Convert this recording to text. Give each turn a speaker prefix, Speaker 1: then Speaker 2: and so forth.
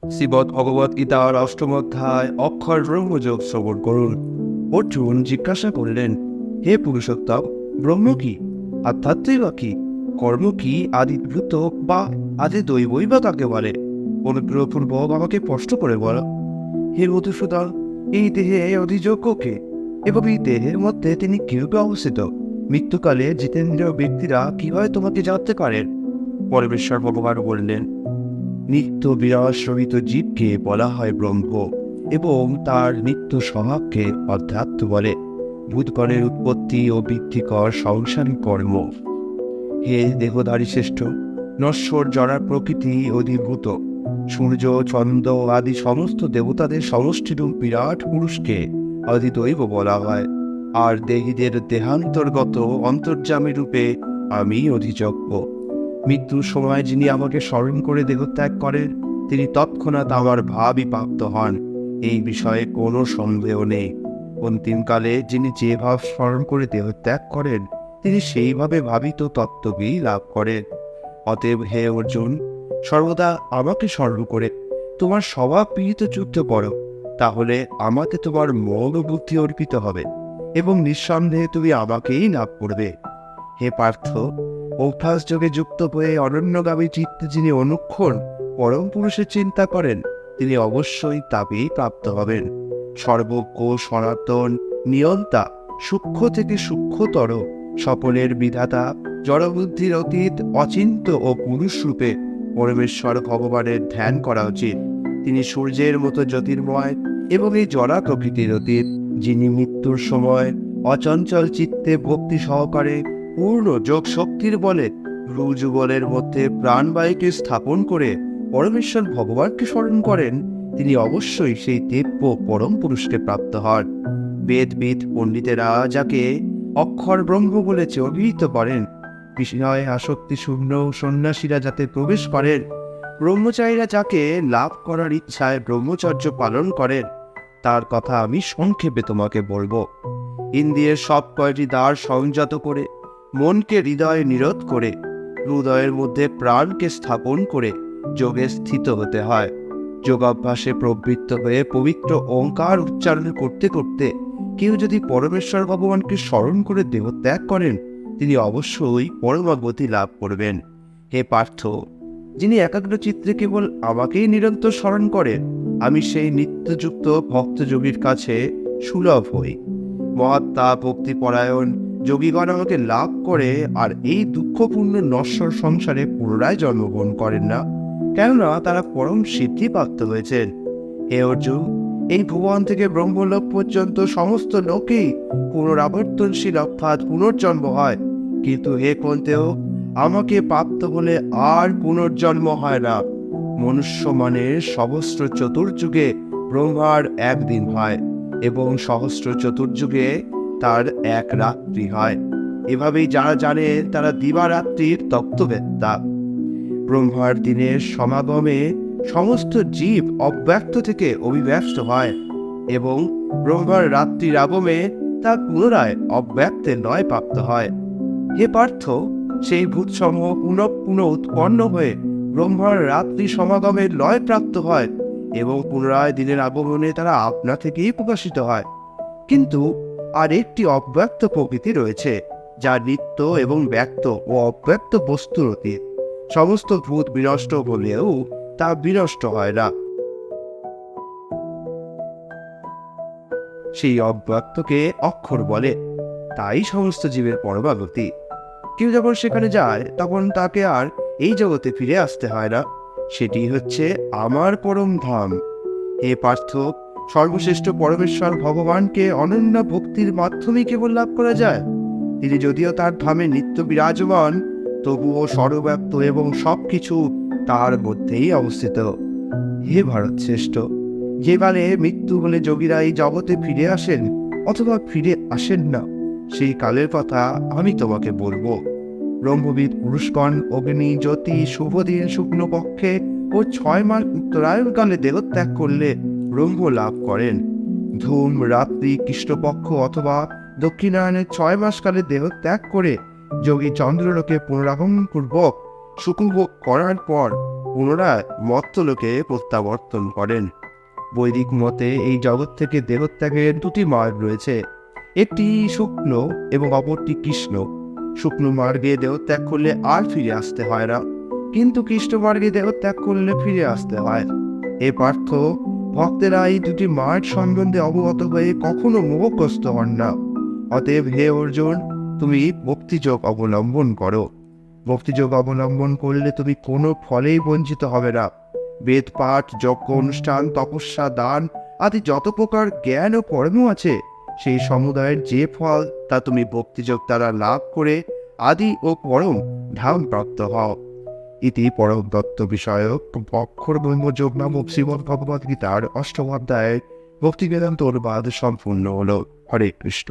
Speaker 1: শ্রীমদ্ ভগবত গীতার অষ্টম অধ্যায় অক্ষর ব্রহ্মযোগ শ্রবণ করুন। অর্জুন জিজ্ঞাসা করলেন, হে পুরুষোত্তম, ব্রহ্ম কি? আধ্যাত্মিক বা কি? কর্ম কি? আদিভূত বা আদি দৈবই বা কাকে বলে? অনুগ্রহপূর্বক আমাকে স্পষ্ট করে বল। হে মধুসূদন, এই দেহে অধিযোগ্য কে, এবং এই দেহের মধ্যে তিনি কিরূপে অবস্থিত? মৃত্যুকালে জিতেন্দ্রীয় ব্যক্তিরা কিভাবে তোমাকে জানতে পারেন? পরমেশ্বর ভগবান বললেন, নিত্য বিরস রহিত জীবকে বলা হয় ব্রহ্ম, এবং তার নিত্য স্বভাবকে অধ্যাত্ম বলে। ভূতগণের উৎপত্তি ও বৃদ্ধিকর সংসারিক কর্ম। হে দেহধারী শ্রেষ্ঠ, নশ্বর জড়ার প্রকৃতি অধিভূত সূর্য চন্দ্র আদি সমস্ত দেবতাদের সমষ্টিরূপ বিরাট পুরুষকে অধিদৈব বলা হয়। আর দেহীদের দেহান্তর্গত অন্তর্যামী রূপে আমি অধিযজ্ঞ। মৃত্যুর সময় যিনি আমাকে স্মরণ করে দেহত্যাগ করেন, তিনি তৎক্ষণাৎ আমার ভাবই প্রাপ্ত হন, এই বিষয়ে কোনো সন্দেহ নেই। অন্তিমকালে যিনি যে ভাব স্মরণ করে দেহত্যাগ করেন, তিনি সেইভাবে ভাবিত তত্ত্বকেই লাভ করেন। অতএব হে অর্জুন, সর্বদা আমাকে স্মরণ করে তোমার স্বভাব পীড়িত যুদ্ধ করো, তাহলে আমাকে তোমার মন ও বুদ্ধি অর্পিত হবে, এবং নিঃসন্দেহে তুমি আমাকেই লাভ করবে। হে পার্থ, অভ্যাস যোগে যুক্ত হয়ে অনন্যগামী চিত্তে যিনি অনুক্ষণ পরম পুরুষের চিন্তা করেন, তিনি অবশ্যই তাকেই প্রাপ্ত হবেন। সর্বজ্ঞ সনাতন নিয়ন্তা, সূক্ষ্ম থেকে সূক্ষ্মতর, সকলের বিধাতা, জড়বুদ্ধির অতীত অচিন্ত ও পুরুষ রূপে পরমেশ্বর ভগবানের ধ্যান করা উচিত। তিনি সূর্যের মতো জ্যোতির্ময় এবং এই জড়া প্রকৃতির অতীত, যিনি মৃত্যুর সময় অচঞ্চল চিত্তে ভক্তি সহকারে পূর্ণ যোগ শক্তির বলে ভ্রুযুগলের মধ্যে প্রাণবায়ুকে স্থাপন করে পরমেশ্বর ভগবানকে স্মরণ করেন, তিনি অবশ্যই সেই দিব্য পরম পুরুষকে প্রাপ্ত হন। বেদবিদ পণ্ডিতেরা যাকে অক্ষর ব্রহ্ম বলেছে অভিহিত করেন, বিষয় আসক্তি শূন্য সন্ন্যাসীরা যাতে প্রবেশ করেন, ব্রহ্মচারীরা যাকে লাভ করার ইচ্ছায় ব্রহ্মচর্য পালন করেন, তার কথা আমি সংক্ষেপে তোমাকে বলবো। ইন্দ্রিয়ের সব কয়টি দ্বার সংযত করে, মনকে হৃদয়ে নিরোধ করে, হৃদয়ের মধ্যে প্রাণকে স্থাপন করে যোগে স্থিত হতে হয়। যোগাভ্যাসে প্রবৃত্ত হয়ে পবিত্র ওঙ্কার উচ্চারণ করতে করতে কেউ যদি পরমেশ্বর ভগবানকে স্মরণ করে দেহত্যাগ করেন, তিনি অবশ্যই পরমগতি লাভ করবেন। হে পার্থ, যিনি একাগ্র চিত্রে কেবল আমাকেই নিরন্তর স্মরণ করেন, আমি সেই নিত্যযুক্ত ভক্তযোগীর কাছে সুলভ হই। মহাত্মা ভক্তিপরায়ণ যোগীগণ আমাকে লাভ করে আর এই দুঃখপূর্ণ নশ্বর সংসারে পুনরায় জন্মগ্রহণ করেন না, কেননা তারা পরম সিদ্ধি প্রাপ্ত হয়েছেন। হে অর্জুন, এই ভুবন থেকে ব্রহ্মলোক পর্যন্ত সমস্ত লোকেই পুনরাবর্তনশীল অর্থাৎ পুনর্জন্ম হয়, কিন্তু হে কন্তেয়, আমাকে প্রাপ্ত হলে আর পুনর্জন্ম হয় না। মনুষ্য মানে সহস্র চতুর্যুগে ব্রহ্মার একদিন হয়, এবং সহস্র চতুর্যুগে তার এক রাত্রি হয়। এভাবেই যারা জানে তারা দিবারাত্রির তত্ত্ববেত্তা। ব্রহ্মার দিনের সমাগমে সমস্ত জীব অব্যক্ত থেকে অভিব্যক্ত হয়, এবং ব্রহ্মার রাত্রির আগমে তা পুনরায় অব্যক্তের নয় প্রাপ্ত হয়। হে পার্থ, সেই ভূতসমূহ পুনঃ পুনঃ উৎপন্ন হয়ে ব্রহ্মার রাত্রি সমাগমে লয় প্রাপ্ত হয়, এবং পুনরায় দিনের আগমনে তারা আপনা থেকেই প্রকাশিত হয়। কিন্তু আর একটি অব্যক্ত প্রকৃতি রয়েছে, যা নিত্য এবং ব্যক্ত ও অব্যক্ত বস্তুর অতীত। সমস্ত ভূত বিনষ্ট হলেও তা বিনষ্ট হয় না। সেই অব্যক্তকে অক্ষর বলে, তাই সমস্ত জীবের পরমাগতি। কেউ যখন সেখানে যায়, তখন তাকে আর এই জগতে ফিরে আসতে হয় না। সেটি হচ্ছে আমার পরম ধাম। হে পার্থ, সর্বশ্রেষ্ঠ পরমেশ্বর ভগবানকে অনন্য ভক্তির মাধ্যমে কেবল লাভ করা যায়। তিনি যদিও তার ধামে নিত্য বিরাজমান, তবুও সর্বব্যাপ্ত এবং সবকিছু তার মধ্যেই অবস্থিত। হে ভারত শ্রেষ্ঠ, যে কালে মৃত্যু হলে যোগীরা এই জগতে ফিরে আসেন অথবা ফিরে আসেন না, সেই কালের কথা আমি তোমাকে বলবো। ব্রহ্মবিদ পুরুষগণ অগ্নি জ্যোতি শুভদিন শুক্লপক্ষে ও 6 মাস উত্তরায়ণকালে দেহত্যাগ করলে ব্রহ্ম লাভ করেন। ধূম রাত্রি কৃষ্ণপক্ষ অথবা দক্ষিণায়নের 6 মাসকালে দেহত্যাগ করে যোগী চন্দ্রলোকে পুনরাগমন পূর্বক সুখভোগ করার পর পুনরায় মর্ত্যলোকে প্রত্যাবর্তন করেন। বৈদিক মতে এই জগৎ থেকে দেহত্যাগের দুটি মার্গ রয়েছে, একটি শুক্ল এবং অপরটি কৃষ্ণ। শুক্ল মার্গে দেহত্যাগ করলে আর ফিরে আসতে হয় না, কিন্তু কৃষ্ণ মার্গে দেহত্যাগ করলে ফিরে আসতে হয়। এ পার্থ, ভক্তেরা এই দুটি মার্গ সম্বন্ধে অবগত হয়ে কখনো মোহগ্রস্ত হন না। অতএব হে অর্জুন, তুমি ভক্তিযোগ অবলম্বন করো। ভক্তিযোগ অবলম্বন করলে তুমি কোনো ফলেই বঞ্চিত হবে না। বেদ পাঠ, যজ্ঞ অনুষ্ঠান, তপস্যা, দান আদি যত প্রকার জ্ঞান ও কর্ম আছে, সেই সমুদায়ের যে ফল তা তুমি ভক্তিযোগ দ্বারা লাভ করে আদি ও পরম ধাম প্রাপ্ত হও। ইতি পরম তত্ত্ব বিষয়ক অক্ষর ব্রহ্মযোগ নামক শ্রীমদ্ ভগবদ্ গীতার 8ম অধ্যায়ে ভক্তি বেদান্ত অনুবাদ সম্পূর্ণ হল। হরে কৃষ্ণ।